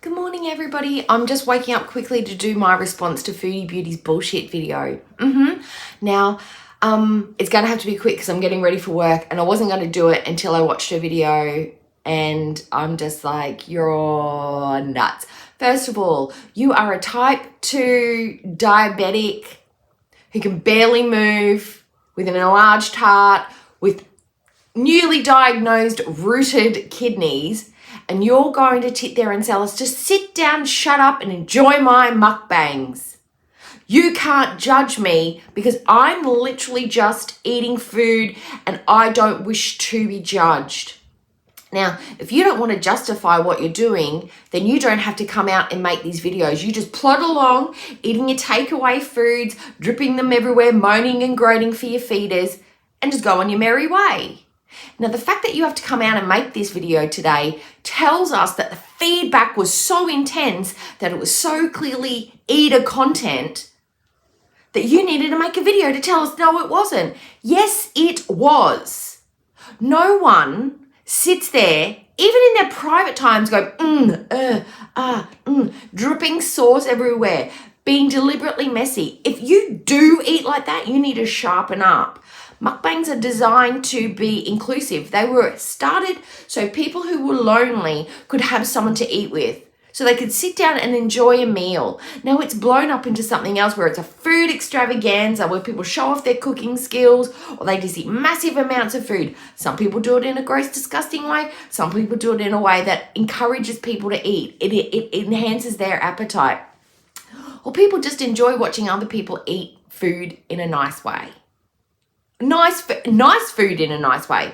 Good morning, everybody. I'm just waking up quickly to do my response to Foodie Beauty's bullshit video. Now, it's going to have to be quick because I'm getting ready for work, and I wasn't going to do it until I watched a video, and I'm just like, you're nuts. First of all, you are a type 2 diabetic who can barely move, with an enlarged heart, with newly diagnosed rooted kidneys, and you're going to sit there and tell us, just sit down, shut up, and enjoy my mukbangs. You can't judge me because I'm literally just eating food and I don't wish to be judged. Now, if you don't want to justify what you're doing, then you don't have to come out and make these videos. You just plod along, eating your takeaway foods, dripping them everywhere, moaning and groaning for your feeders, and just go on your merry way. Now, the fact that you have to come out and make this video today tells us that the feedback was so intense, that it was so clearly eater content, that you needed to make a video to tell us, no, it wasn't. Yes, it was. No one sits there, even in their private times, going, dripping sauce everywhere, being deliberately messy. If you do eat like that, you need to sharpen up. Mukbangs are designed to be inclusive. They were started so people who were lonely could have someone to eat with, so they could sit down and enjoy a meal. Now it's blown up into something else where it's a food extravaganza where people show off their cooking skills, or they just eat massive amounts of food. Some people do it in a gross, disgusting way. Some people do it in a way that encourages people to eat. It enhances their appetite. Or people just enjoy watching other people eat food in a nice way. Nice food in a nice way.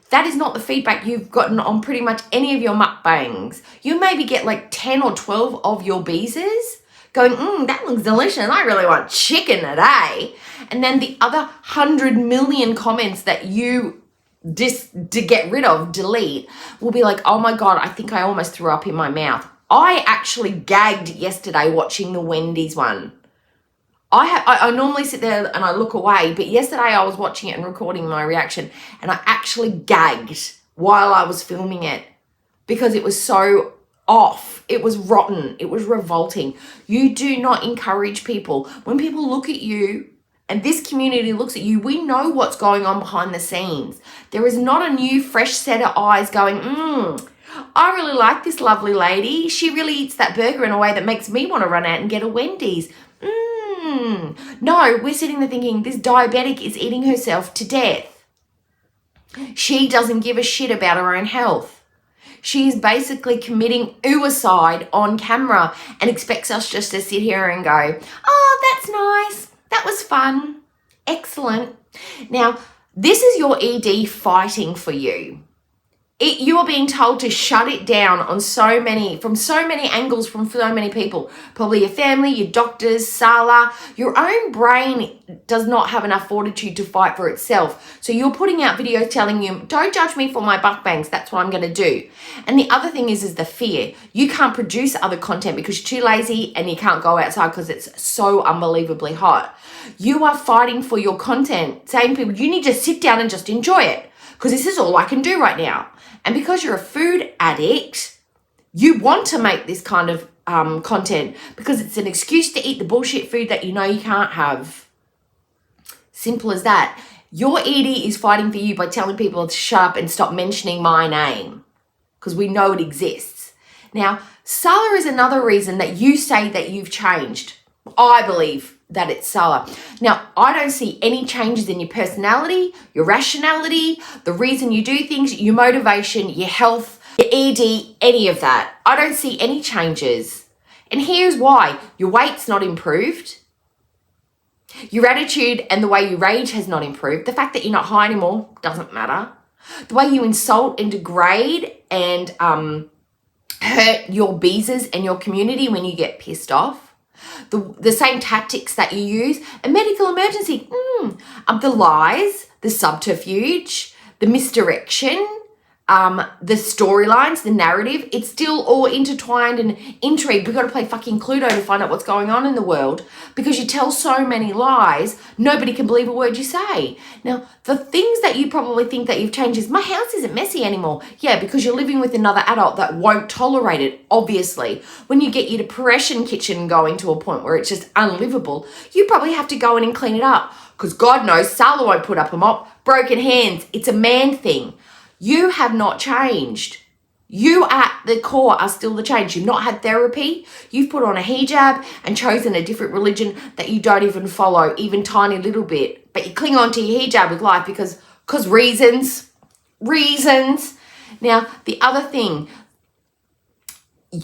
That is not the feedback you've gotten on pretty much any of your mukbangs. You maybe get like 10 or 12 of your beezers going, that looks delicious. I really want chicken today. And then the other 100 million comments that you to get rid of, delete, will be like, oh my God, I think I almost threw up in my mouth. I actually gagged yesterday watching the Wendy's one. I normally sit there and I look away, but yesterday I was watching it and recording my reaction, and I actually gagged while I was filming it because it was so off. It was rotten. It was revolting. You do not encourage people. When people look at you and this community looks at you, we know what's going on behind the scenes. There is not a new fresh set of eyes going, I really like this lovely lady. She really eats that burger in a way that makes me want to run out and get a Wendy's. No, we're sitting there thinking this diabetic is eating herself to death. She doesn't give a shit about her own health. She's basically committing suicide on camera and expects us just to sit here and go, oh, that's nice. That was fun. Excellent. Now, this is your ED fighting for you. You are being told to shut it down from so many angles, from so many people. Probably your family, your doctors, Sala. Your own brain does not have enough fortitude to fight for itself. So you're putting out videos telling you, don't judge me for my mukbangs. That's what I'm going to do. And the other thing is the fear. You can't produce other content because you're too lazy, and you can't go outside because it's so unbelievably hot. You are fighting for your content, saying to people, you need to sit down and just enjoy it because this is all I can do right now. And because you're a food addict, you want to make this kind of content because it's an excuse to eat the bullshit food that you know you can't have. Simple as that. Your ED is fighting for you by telling people to shut up and stop mentioning my name because we know it exists. Now, Sala is another reason that you say that you've changed. I believe that it's Sala. Now, I don't see any changes in your personality, your rationality, the reason you do things, your motivation, your health, your ED, any of that. I don't see any changes. And here's why. Your weight's not improved. Your attitude and the way you rage has not improved. The fact that you're not high anymore doesn't matter. The way you insult and degrade and hurt your beezers and your community when you get pissed off. The same tactics that you use, a medical emergency, the lies, the subterfuge, the misdirection, the storylines, the narrative, it's still all intertwined and intrigued. We've got to play fucking Cluedo to find out what's going on in the world, because you tell so many lies, nobody can believe a word you say. Now, the things that you probably think that you've changed is, my house isn't messy anymore. Yeah, because you're living with another adult that won't tolerate it, obviously. When you get your depression kitchen going to a point where it's just unlivable, you probably have to go in and clean it up. Because God knows Sala won't put up a mop. Broken hands, it's a man thing. You have not changed. You at the core are still the change. You've not had therapy. You've put on a hijab and chosen a different religion that you don't even follow, even tiny little bit. But you cling on to your hijab with life because reasons. Now, the other thing,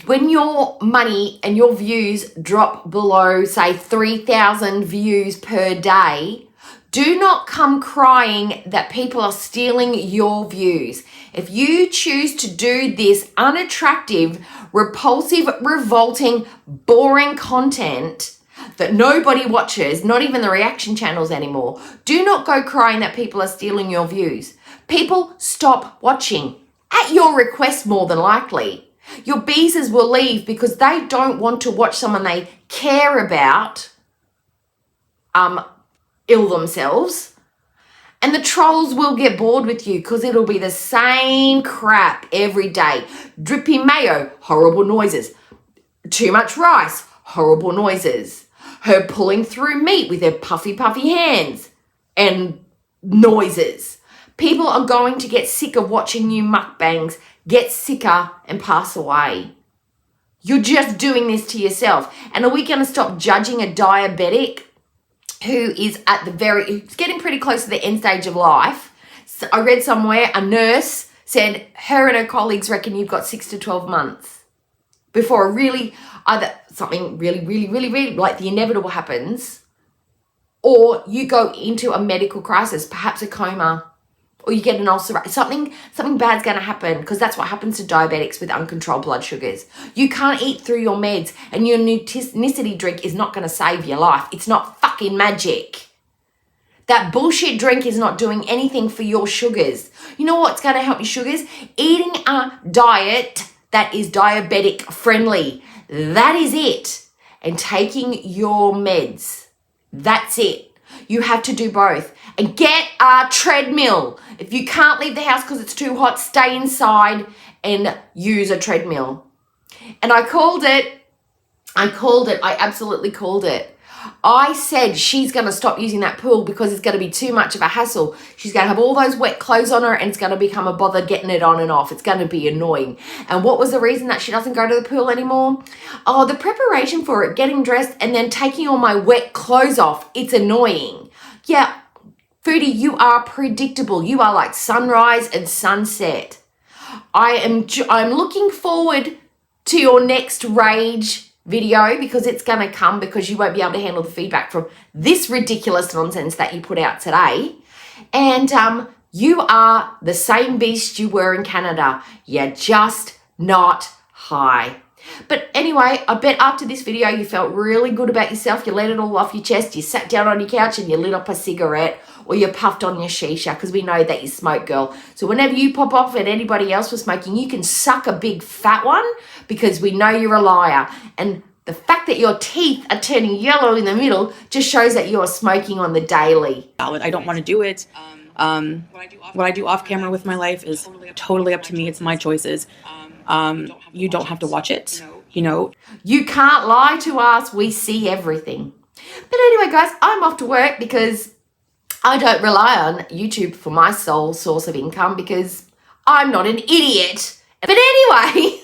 when your money and your views drop below, say, 3,000 views per day, do not come crying that people are stealing your views. If you choose to do this unattractive, repulsive, revolting, boring content that nobody watches, not even the reaction channels anymore, do not go crying that people are stealing your views. People stop watching at your request, more than likely. Your beezers will leave because they don't want to watch someone they care about ill themselves, and the trolls will get bored with you because it'll be the same crap every day. Drippy mayo, horrible noises. Too much rice, horrible noises. Her pulling through meat with her puffy hands and noises. People are going to get sick of watching you mukbangs, get sicker and pass away. You're just doing this to yourself. And are we going to stop judging a diabetic who is who's getting pretty close to the end stage of life? So I read somewhere a nurse said her and her colleagues reckon you've got 6 to 12 months before either something really like the inevitable happens, or you go into a medical crisis, perhaps a coma, or you get an ulcer. Something bad's going to happen, because that's what happens to diabetics with uncontrolled blood sugars. You can't eat through your meds, and your Nutricity drink is not going to save your life. It's not fucking magic. That bullshit drink is not doing anything for your sugars. You know what's going to help your sugars? Eating a diet that is diabetic friendly. That is it. And taking your meds. That's it. You have to do both. And get a treadmill. If you can't leave the house because it's too hot, stay inside and use a treadmill. And I called it. I absolutely called it. I said she's going to stop using that pool because it's going to be too much of a hassle. She's going to have all those wet clothes on her and it's going to become a bother getting it on and off. It's going to be annoying. And what was the reason that she doesn't go to the pool anymore? Oh, the preparation for it, getting dressed and then taking all my wet clothes off. It's annoying. Yeah, Foodie, you are predictable. You are like sunrise and sunset. I'm looking forward to your next rage video, because it's going to come, because you won't be able to handle the feedback from this ridiculous nonsense that you put out today. And you are the same beast you were in Canada. You're just not high. But anyway, I bet after this video you felt really good about yourself. You let it all off your chest. You sat down on your couch and you lit up a cigarette, or you puffed on your shisha, because we know that you smoke, girl. So whenever you pop off and anybody else was smoking, you can suck a big fat one, because we know you're a liar. And the fact that your teeth are turning yellow in the middle just shows that you are smoking on the daily. I don't want to do it. What I do off camera with my life is totally up to me. It's my choices. You don't have to watch it, you know. You can't lie to us. We see everything. But anyway, guys, I'm off to work because I don't rely on YouTube for my sole source of income, because I'm not an idiot. But anyway,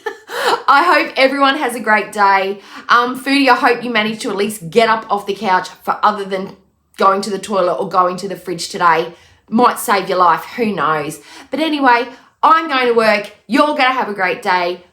I hope everyone has a great day. Foodie, I hope you managed to at least get up off the couch for other than going to the toilet or going to the fridge today. Might save your life, who knows. But anyway, I'm going to work. You're going to have a great day.